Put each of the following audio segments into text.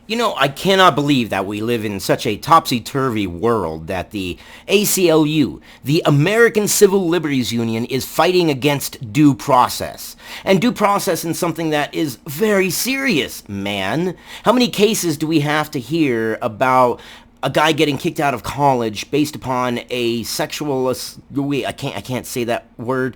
You know, I cannot believe that we live in such a topsy-turvy world that the ACLU, the American Civil Liberties Union, is fighting against due process. And due process is something that is very serious, man. How many cases do we have to hear about a guy getting kicked out of college based upon a sexual... Wait, I can't say that word.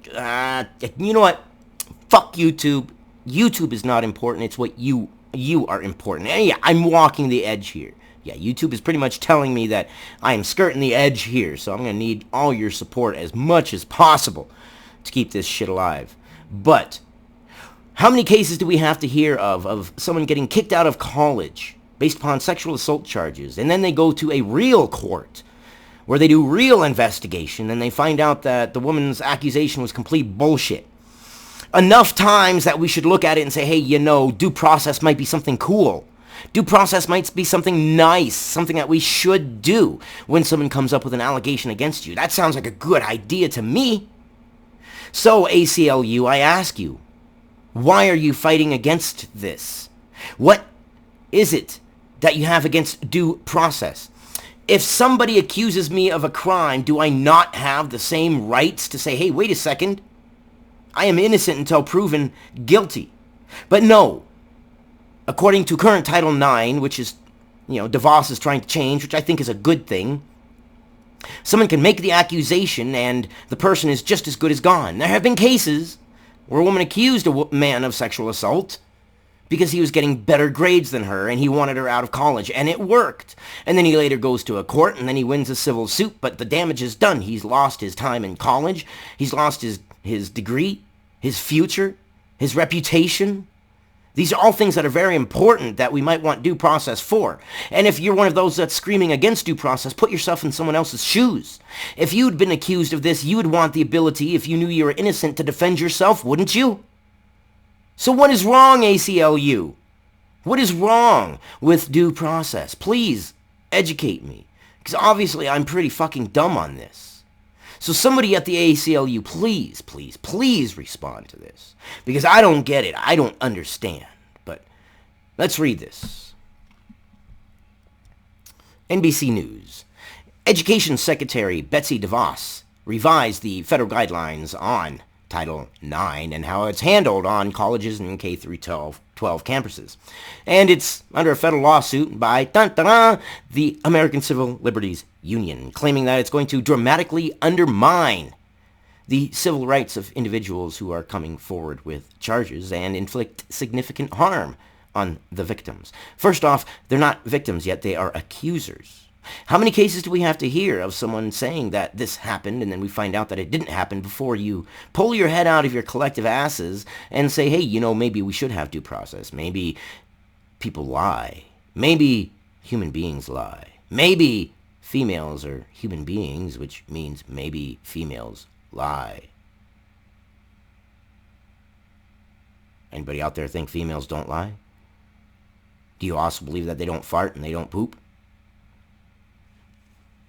You know what? Fuck YouTube. YouTube is not important. It's what you are important. And yeah, I'm walking the edge here. Yeah, YouTube is pretty much telling me that I am skirting the edge here, so I'm going to need all your support as much as possible to keep this shit alive. But how many cases do we have to hear of someone getting kicked out of college based upon sexual assault charges, and then they go to a real court where they do real investigation and they find out that the woman's accusation was complete bullshit? Enough times that we should look at it and say, hey, you know, due process might be something cool. Due process might be something nice, something that we should do when someone comes up with an allegation against you. That sounds like a good idea to me. So, ACLU, I ask you, why are you fighting against this? What is it that you have against due process? If somebody accuses me of a crime, do I not have the same rights to say, hey, wait a second, I am innocent until proven guilty? But no. According to current Title IX, which is, DeVos is trying to change, which I think is a good thing, someone can make the accusation and the person is just as good as gone. There have been cases where a woman accused a man of sexual assault because he was getting better grades than her and he wanted her out of college, and it worked. And then he later goes to a court and then he wins a civil suit, but the damage is done. He's lost his time in college. He's lost his degree, his future, his reputation. These are all things that are very important that we might want due process for. And if you're one of those that's screaming against due process, put yourself in someone else's shoes. If you'd been accused of this, you would want the ability, if you knew you were innocent, to defend yourself, wouldn't you? So what is wrong, ACLU? What is wrong with due process? Please educate me, because obviously I'm pretty fucking dumb on this. So somebody at the ACLU, please, please, please respond to this. Because I don't get it. I don't understand. But let's read this. NBC News. Education Secretary Betsy DeVos revised the federal guidelines on Title IX and how it's handled on colleges and K through 12 campuses. And it's under a federal lawsuit by the American Civil Liberties Union, claiming that it's going to dramatically undermine the civil rights of individuals who are coming forward with charges and inflict significant harm on the victims. First off, they're not victims yet, they are accusers. How many cases do we have to hear of someone saying that this happened and then we find out that it didn't happen before you pull your head out of your collective asses and say, hey, maybe we should have due process. Maybe people lie. Maybe human beings lie. Maybe females are human beings, which means maybe females lie. Anybody out there think females don't lie? Do you also believe that they don't fart and they don't poop?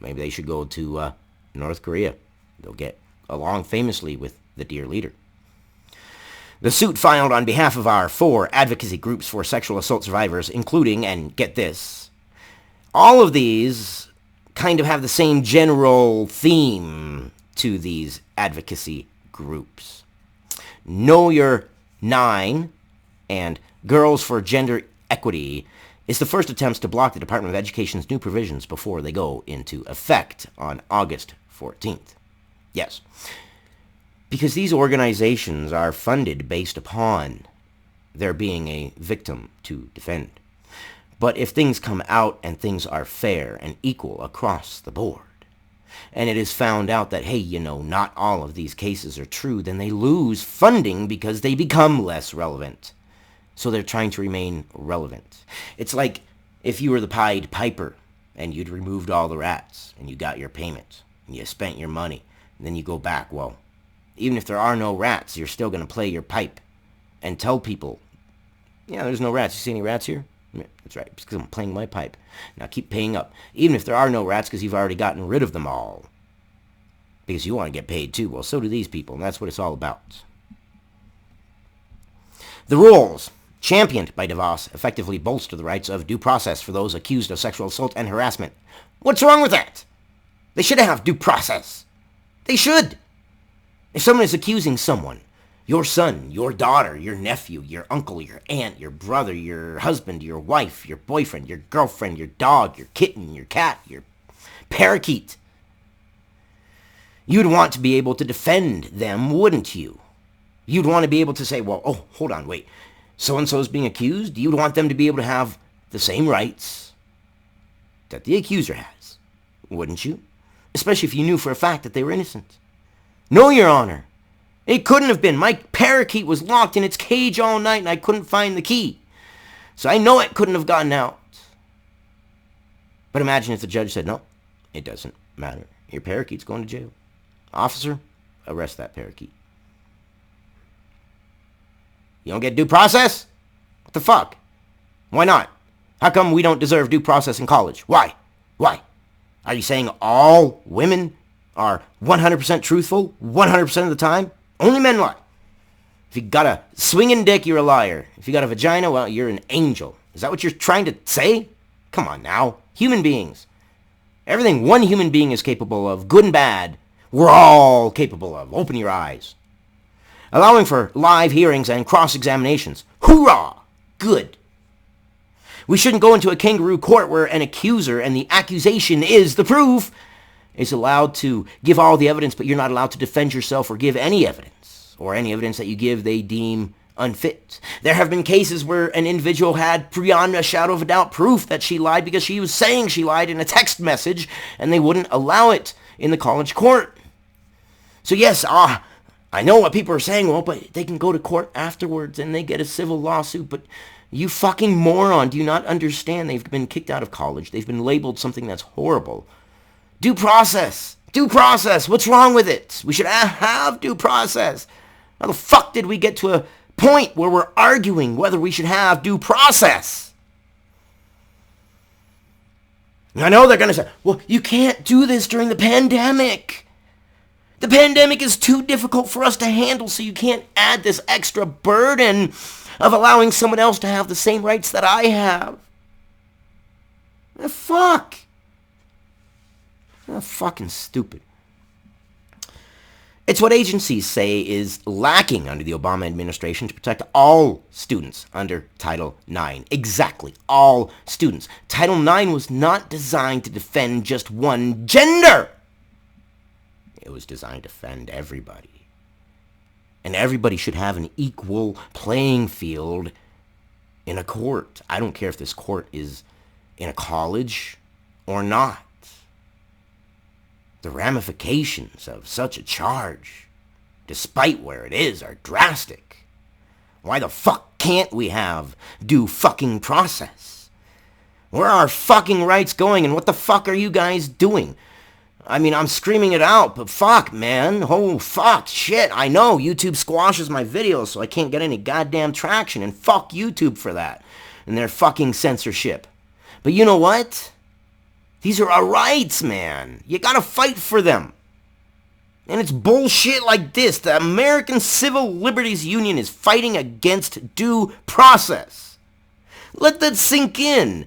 Maybe they should go to North Korea. They'll get along famously with the dear leader. The suit filed on behalf of our 4 advocacy groups for sexual assault survivors, including, and get this, all of these kind of have the same general theme to these advocacy groups. Know Your 9 and Girls for Gender Equity is the first attempts to block the Department of Education's new provisions before they go into effect on August 14th. Yes, because these organizations are funded based upon there being a victim to defend. But if things come out and things are fair and equal across the board, and it is found out that, hey, not all of these cases are true, then they lose funding because they become less relevant. So they're trying to remain relevant. It's like if you were the Pied Piper and you'd removed all the rats and you got your payment and you spent your money and then you go back. Well, even if there are no rats, you're still going to play your pipe and tell people, yeah, there's no rats. You see any rats here? Yeah, that's right, because I'm playing my pipe. Now keep paying up. Even if there are no rats because you've already gotten rid of them all. Because you want to get paid too. Well, so do these people, and that's what it's all about. The rules championed by DeVos, effectively bolster the rights of due process for those accused of sexual assault and harassment. What's wrong with that? They should have due process. They should. If someone is accusing someone, your son, your daughter, your nephew, your uncle, your aunt, your brother, your husband, your wife, your boyfriend, your girlfriend, your dog, your kitten, your cat, your parakeet, you'd want to be able to defend them, wouldn't you? You'd want to be able to say, well, oh, hold on, wait. So-and-so is being accused. You'd want them to be able to have the same rights that the accuser has, wouldn't you? Especially if you knew for a fact that they were innocent. No, Your Honor. It couldn't have been. My parakeet was locked in its cage all night and I couldn't find the key. So I know it couldn't have gotten out. But imagine if the judge said, no, it doesn't matter. Your parakeet's going to jail. Officer, arrest that parakeet. You don't get due process? What the fuck? Why not? How come we don't deserve due process in college? Why? Why? Are you saying all women are 100% truthful 100% of the time? Only men lie. If you got a swinging dick, you're a liar. If you got a vagina, well, you're an angel. Is that what you're trying to say? Come on now. Human beings. Everything one human being is capable of, good and bad, we're all capable of. Open your eyes. Allowing for live hearings and cross-examinations. Hoorah! Good. We shouldn't go into a kangaroo court where an accuser and the accusation is the proof is allowed to give all the evidence, but you're not allowed to defend yourself or give any evidence, or any evidence that you give they deem unfit. There have been cases where an individual had beyond a shadow of a doubt proof that she lied because she was saying she lied in a text message, and they wouldn't allow it in the college court. So yes, I know what people are saying, well, but they can go to court afterwards and they get a civil lawsuit, but you fucking moron, do you not understand they've been kicked out of college? They've been labeled something that's horrible. Due process. Due process. What's wrong with it? We should have due process. How the fuck did we get to a point where we're arguing whether we should have due process? I know they're going to say, well, you can't do this during the pandemic. The pandemic is too difficult for us to handle, so you can't add this extra burden of allowing someone else to have the same rights that I have. The fuck? Oh, fucking stupid. It's what agencies say is lacking under the Obama administration to protect all students under Title IX. Exactly, all students. Title IX was not designed to defend just one gender. It was designed to defend everybody. And everybody should have an equal playing field in a court. I don't care if this court is in a college or not. The ramifications of such a charge, despite where it is, are drastic. Why the fuck can't we have due fucking process? Where are our fucking rights going, and what the fuck are you guys doing? I mean, I'm screaming it out, but fuck, man. Oh, fuck, shit. I know YouTube squashes my videos, so I can't get any goddamn traction, and fuck YouTube for that and their fucking censorship. But you know what? These are our rights, man. You gotta fight for them. And it's bullshit like this. The American Civil Liberties Union is fighting against due process. Let that sink in.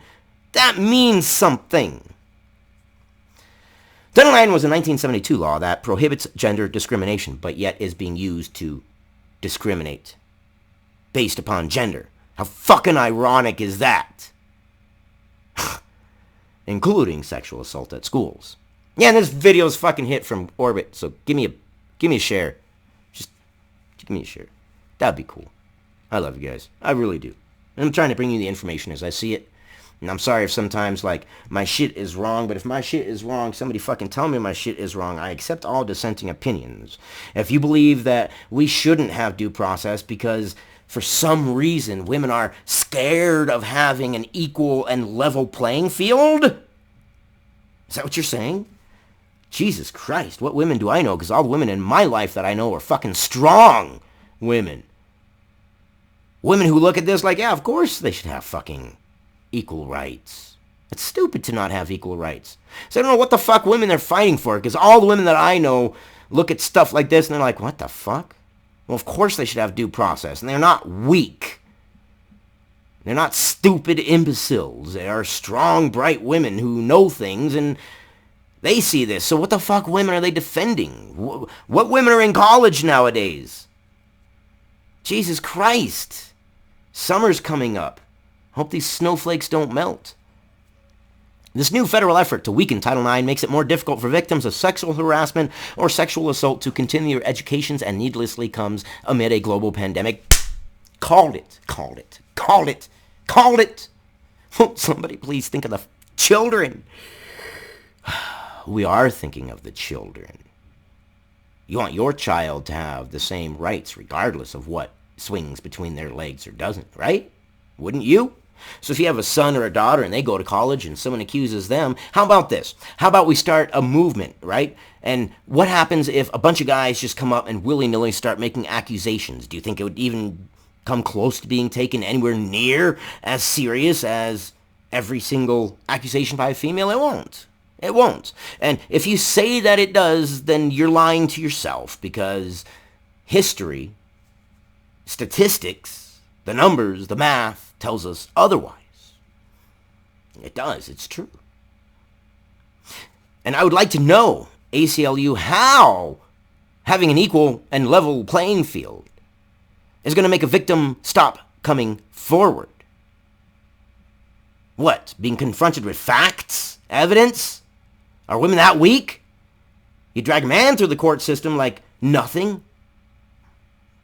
That means something. Title IX was a 1972 law that prohibits gender discrimination, but yet is being used to discriminate based upon gender. How fucking ironic is that? Including sexual assault at schools. Yeah, and this video's fucking hit from orbit, so give me a share. Just give me a share. That'd be cool. I love you guys. I really do. And I'm trying to bring you the information as I see it. And I'm sorry if sometimes, like, my shit is wrong, but if my shit is wrong, somebody fucking tell me my shit is wrong. I accept all dissenting opinions. If you believe that we shouldn't have due process because for some reason women are scared of having an equal and level playing field, is that what you're saying? Jesus Christ, what women do I know? Because all the women in my life that I know are fucking strong women. Women who look at this like, yeah, of course they should have fucking equal rights. It's stupid to not have equal rights. So I don't know what the fuck women they're fighting for, because all the women that I know look at stuff like this and they're like, what the fuck? Well, of course they should have due process, and they're not weak. They're not stupid imbeciles. They are strong, bright women who know things, and they see this. So what the fuck women are they defending? What women are in college nowadays? Jesus Christ. Summer's coming up. Hope these snowflakes don't melt. This new federal effort to weaken Title IX makes it more difficult for victims of sexual harassment or sexual assault to continue their educations and needlessly comes amid a global pandemic. Called it. Called it. Called it. Called it. Won't somebody please think of the children? We are thinking of the children. You want your child to have the same rights regardless of what swings between their legs or doesn't, right? Wouldn't you? So if you have a son or a daughter and they go to college and someone accuses them, how about this? How about we start a movement, right? And what happens if a bunch of guys just come up and willy-nilly start making accusations? Do you think it would even come close to being taken anywhere near as serious as every single accusation by a female? It won't. It won't. And if you say that it does, then you're lying to yourself, because history, statistics, the numbers, the math tells us otherwise. It does. It's true. And I would like to know, ACLU, how having an equal and level playing field is going to make a victim stop coming forward. What? Being confronted with facts? Evidence? Are women that weak? You drag a man through the court system like nothing?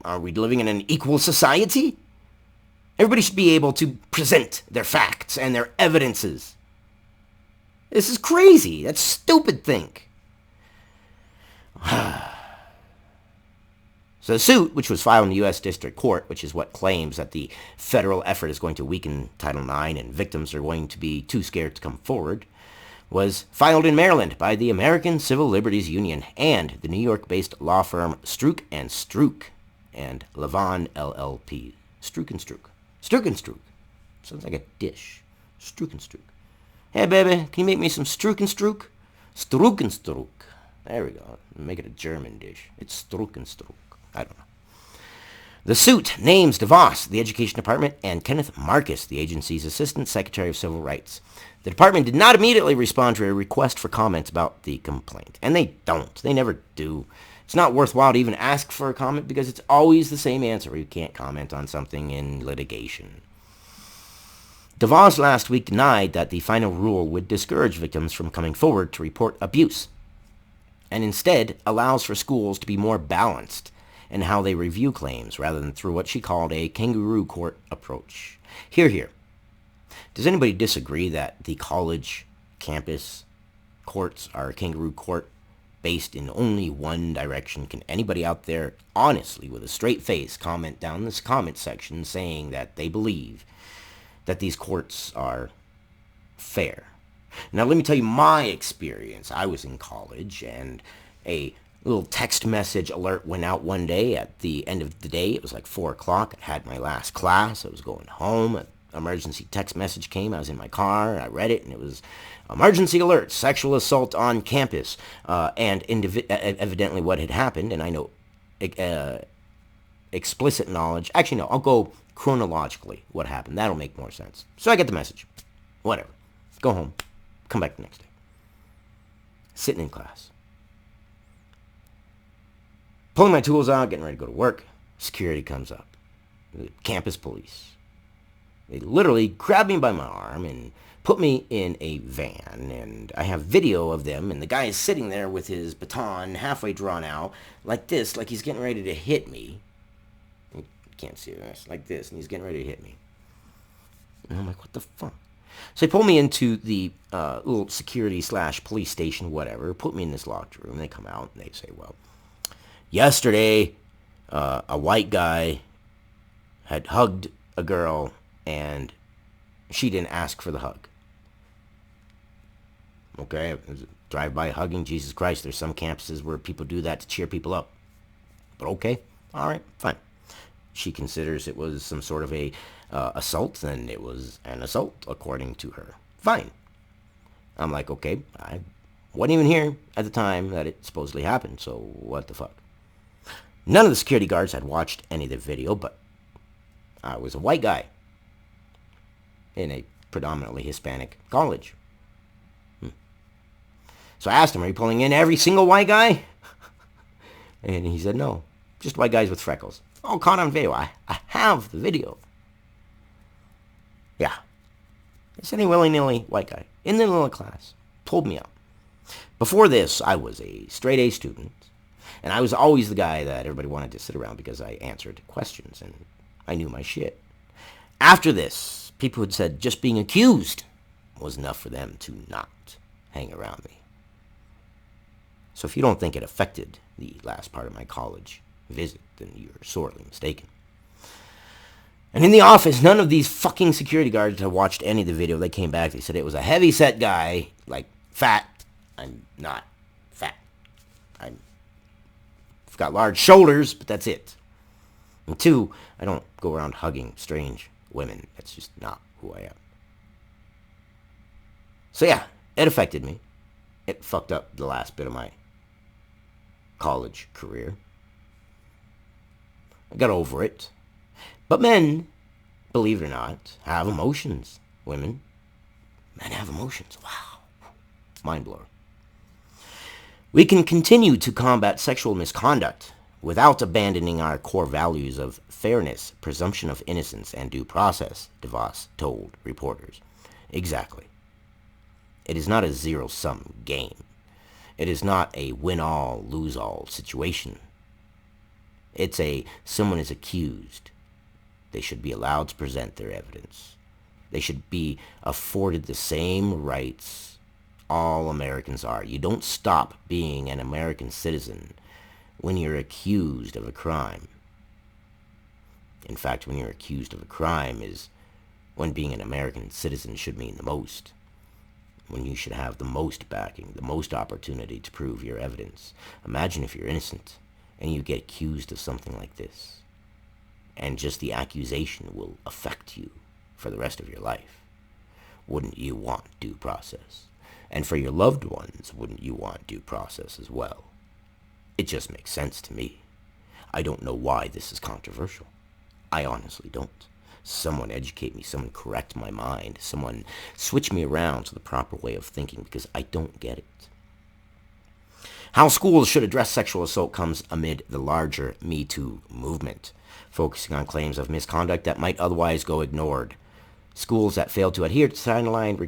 Are we living in an equal society? Everybody should be able to present their facts and their evidences. This is crazy. That's stupid think. So the suit, which was filed in the U.S. District Court, which is what claims that the federal effort is going to weaken Title IX and victims are going to be too scared to come forward, was filed in Maryland by the American Civil Liberties Union and the New York-based law firm Strook and Strook and Levon LLP. Strook and Strook. Strook and Strook. Sounds like a dish. Strook and Strook. Hey, baby, can you make me some Strook and Strook? Strook and Strook. There we go. Make it a German dish. It's Strook and Strook. I don't know. The suit names DeVos, the Education Department, and Kenneth Marcus, the agency's Assistant Secretary of Civil Rights. The department did not immediately respond to a request for comments about the complaint. And they don't. They never do. It's not worthwhile to even ask for a comment because it's always the same answer. You can't comment on something in litigation. DeVos last week denied that the final rule would discourage victims from coming forward to report abuse, and instead allows for schools to be more balanced in how they review claims rather than through what she called a kangaroo court approach. Hear, hear. Does anybody disagree that the college campus courts are a kangaroo court based in only one direction? Can anybody out there honestly, with a straight face, comment down this comment section saying that they believe that these courts are fair? Now, let me tell you my experience. I was in college, and a little text message alert went out one day at the end of the day. It was like 4 o'clock. I had my last class. I was going home. An emergency text message came. I was in my car. I read it, and it was emergency alert, sexual assault on campus. And evidently what had happened, and I know explicit knowledge. Actually, no, I'll go chronologically what happened. That'll make more sense. So I get the message. Whatever. Go home. Come back the next day. Sitting in class. Pulling my tools out, getting ready to go to work. Security comes up. The campus police. They literally grabbed me by my arm and put me in a van. And I have video of them. And the guy is sitting there with his baton halfway drawn out. Like this. Like he's getting ready to hit me. You can't see this. Like this. And he's getting ready to hit me. And I'm like, what the fuck? So they pull me into the little security / police station, whatever. Put me in this locked room. They come out and they say, well, yesterday, a white guy had hugged a girl, and she didn't ask for the hug. Okay, it was a drive-by hugging. Jesus Christ, there's some campuses where people do that to cheer people up. But okay, all right, fine. She considers it was some sort of a assault, then it was an assault, according to her. Fine. I'm like, okay, I wasn't even here at the time that it supposedly happened, so what the fuck? None of the security guards had watched any of the video, but I was a white guy. in a predominantly Hispanic college. So I asked him, are you pulling in every single white guy? And he said, no, just white guys with freckles. Oh, caught on video. I have the video. Yeah. It's any willy-nilly white guy in the little class. Pulled me up. Before this, I was a straight A student. And I was always the guy that everybody wanted to sit around because I answered questions and I knew my shit. After this, people had said just being accused was enough for them to not hang around me. So if you don't think it affected the last part of my college visit, then you're sorely mistaken. And in the office, none of these fucking security guards had watched any of the video. They came back, they said it was a heavy-set guy, like fat. I'm not fat. I've got large shoulders, but that's it. And two, I don't go around hugging strange women. That's just not who I am. So yeah, it affected me. It fucked up the last bit of my college career. I got over it. But men, believe it or not, have emotions. Women, men have emotions. Wow. Mind blower. We can continue to combat sexual misconduct without abandoning our core values of fairness, presumption of innocence, and due process, DeVos told reporters. Exactly. It is not a zero-sum game. It is not a win-all, lose-all situation. It's a someone is accused. They should be allowed to present their evidence. They should be afforded the same rights all Americans are. You don't stop being an American citizen when you're accused of a crime. In fact, when you're accused of a crime is when being an American citizen should mean the most. When you should have the most backing, the most opportunity to prove your evidence. Imagine if you're innocent and you get accused of something like this. And just the accusation will affect you for the rest of your life. Wouldn't you want due process? And for your loved ones, wouldn't you want due process as well? It just makes sense to me. I don't know why this is controversial. I honestly don't. Someone educate me, someone correct my mind, someone switch me around to the proper way of thinking because I don't get it. How schools should address sexual assault comes amid the larger Me Too movement, focusing on claims of misconduct that might otherwise go ignored. Schools that fail to adhere to timeline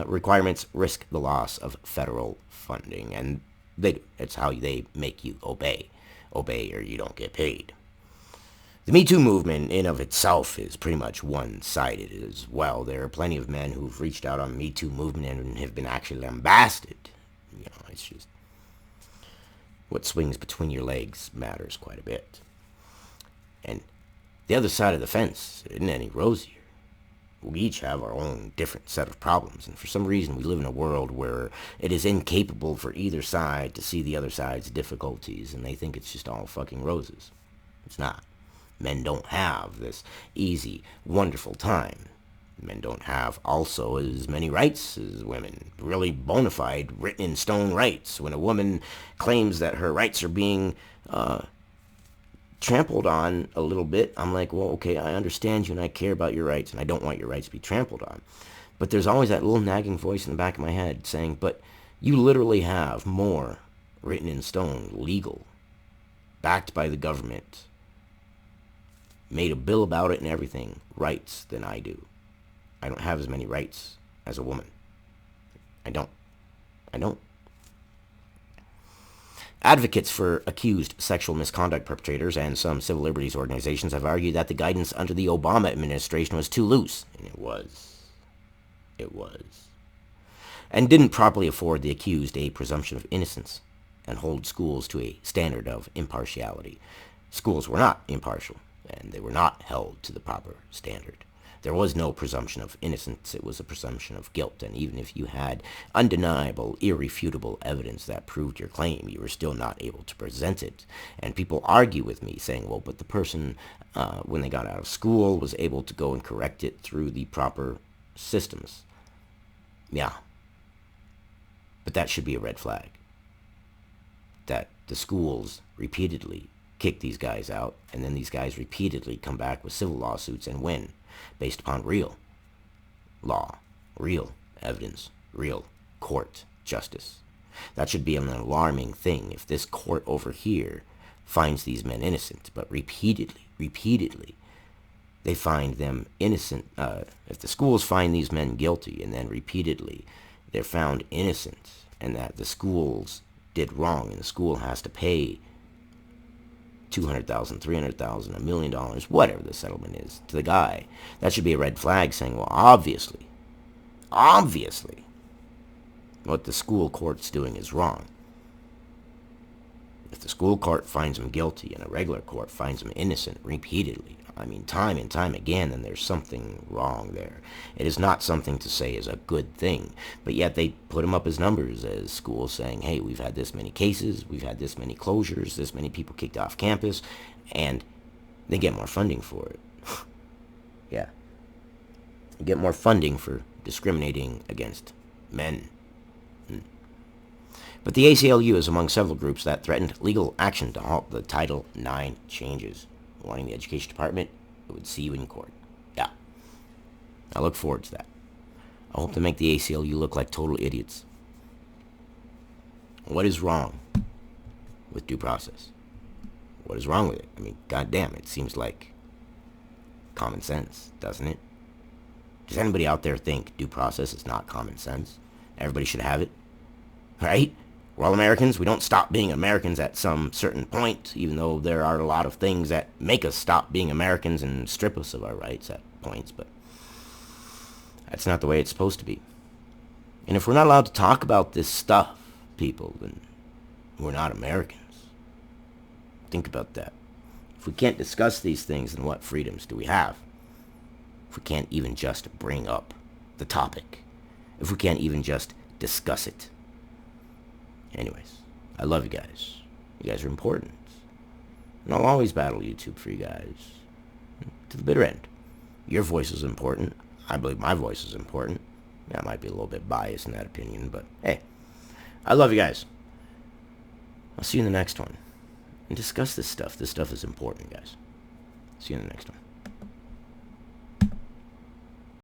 requirements risk the loss of federal funding, and it's how they make you obey. Obey or you don't get paid. The Me Too movement in of itself is pretty much one-sided as well. There are plenty of men who've reached out on the Me Too movement and have been actually lambasted. You know, it's just what swings between your legs matters quite a bit. And the other side of the fence isn't any rosier. We each have our own different set of problems, and for some reason we live in a world where it is incapable for either side to see the other side's difficulties, and they think it's just all fucking roses. It's not. Men don't have this easy, wonderful time. Men don't have also as many rights as women. Really bona fide, written in stone rights. When a woman claims that her rights are being trampled on a little bit, I'm like, well, okay, I understand you and I care about your rights and I don't want your rights to be trampled on. But there's always that little nagging voice in the back of my head saying, but you literally have more written in stone, legal, backed by the government, made a bill about it and everything, rights than I do. I don't have as many rights as a woman. I don't. Advocates for accused sexual misconduct perpetrators and some civil liberties organizations have argued that the guidance under the Obama administration was too loose. And it was. And didn't properly afford the accused a presumption of innocence and hold schools to a standard of impartiality. Schools were not impartial, and they were not held to the proper standard. There was no presumption of innocence, it was a presumption of guilt, and even if you had undeniable, irrefutable evidence that proved your claim, you were still not able to present it. And people argue with me, saying, well, but the person, when they got out of school, was able to go and correct it through the proper systems. Yeah. But that should be a red flag. That the schools repeatedly kick these guys out, and then these guys repeatedly come back with civil lawsuits and win, based upon real law, real evidence, real court justice. That should be an alarming thing if this court over here finds these men innocent, but repeatedly, they find them innocent. If the schools find these men guilty and then repeatedly they're found innocent and that the schools did wrong and the school has to pay $200,000, $300,000, $1 million, whatever the settlement is, to the guy, that should be a red flag saying, well, obviously, what the school court's doing is wrong. If the school court finds him guilty and a regular court finds him innocent repeatedly, I mean time and time again, then there's something wrong there. It is not something to say is a good thing, but yet they put him up as numbers, as schools saying, hey, we've had this many cases, we've had this many closures, this many people kicked off campus, and they get more funding for it. Yeah. They get more funding for discriminating against men. But the ACLU is among several groups that threatened legal action to halt the Title IX changes, warning the Education Department it would see you in court. Yeah. I look forward to that. I hope to make the ACLU look like total idiots. What is wrong with due process? What is wrong with it? I mean, goddamn, it seems like common sense, doesn't it? Does anybody out there think due process is not common sense? Everybody should have it, right? We're all Americans. We don't stop being Americans at some certain point, even though there are a lot of things that make us stop being Americans and strip us of our rights at points, but that's not the way it's supposed to be. And if we're not allowed to talk about this stuff, people, then we're not Americans. Think about that. If we can't discuss these things, then what freedoms do we have? If we can't even just bring up the topic. If we can't even just discuss it. Anyways, I love you guys. You guys are important. And I'll always battle YouTube for you guys. To the bitter end. Your voice is important. I believe my voice is important. Yeah, I might be a little bit biased in that opinion, but hey, I love you guys. I'll see you in the next one. And discuss this stuff. This stuff is important, guys. See you in the next one.